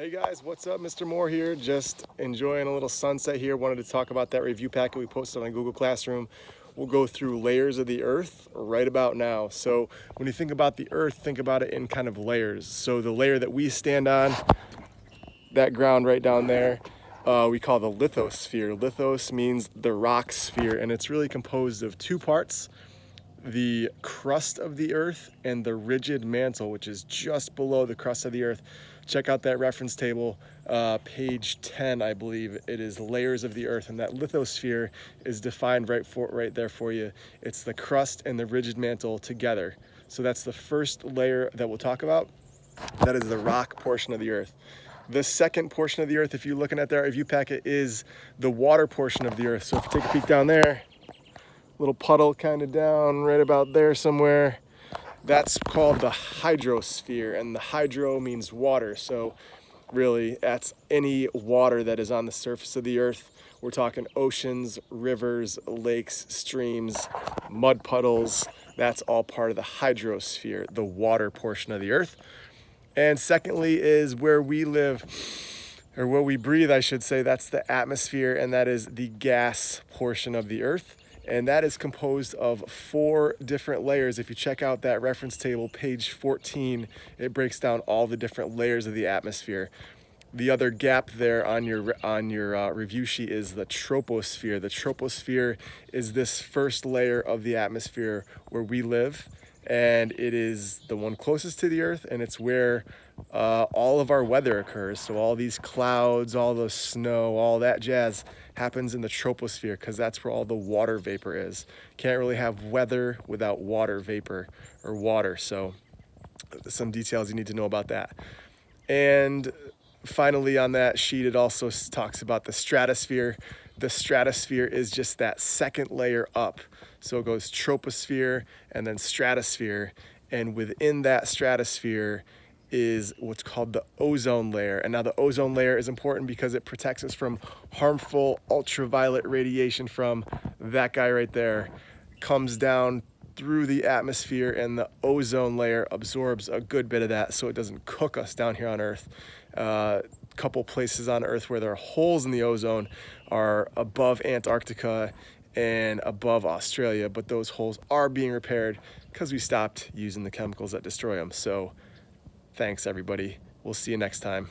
Hey guys, what's up? Mr. Moore here, just enjoying a little sunset here. Wanted to talk about that review packet we posted on Google Classroom. We'll go through layers of the earth right about now. So when you think about the earth, think about it in kind of layers. So the layer that we stand on, that ground right down there, we call the lithosphere. Lithos means the rock sphere, and it's really composed of two parts: the crust of the earth and the rigid mantle, which is just below the crust of the earth. Check out that reference table, page 10, I believe. It is layers of the earth, and that lithosphere is defined right there for you. It's the crust and the rigid mantle together. So that's the first layer that we'll talk about. That is the rock portion of the earth. The second portion of the earth, if you're looking at that review packet, is the water portion of the earth. So if you take a peek down there, little puddle kind of down right about there somewhere, that's called the hydrosphere, and the hydro means water. So really that's any water that is on the surface of the earth. We're talking oceans, rivers, lakes, streams, mud puddles. That's all part of the hydrosphere, the water portion of the earth. And secondly is where we live, or where we breathe, I should say. That's the atmosphere, and that is the gas portion of the earth. And that is composed of 4 different layers. If you check out that reference table, page 14, it breaks down all the different layers of the atmosphere. The other gap there on your review sheet is the troposphere. The troposphere is this first layer of the atmosphere where we live, and it is the one closest to the earth, and it's where all of our weather occurs. So all these clouds, all the snow, all that jazz happens in the troposphere, because that's where all the water vapor is. Can't really have weather without water vapor or water. So some details you need to know about that. And finally, on that sheet, it also talks about the stratosphere. The stratosphere is just that second layer up. So it goes troposphere and then stratosphere. And within that stratosphere is what's called the ozone layer. And now the ozone layer is important because it protects us from harmful ultraviolet radiation from that guy right there. Comes down through the atmosphere, and the ozone layer absorbs a good bit of that so it doesn't cook us down here on Earth. Couple places on Earth where there are holes in the ozone are above Antarctica and above Australia, but those holes are being repaired because we stopped using the chemicals that destroy them. So thanks, everybody. We'll see you next time.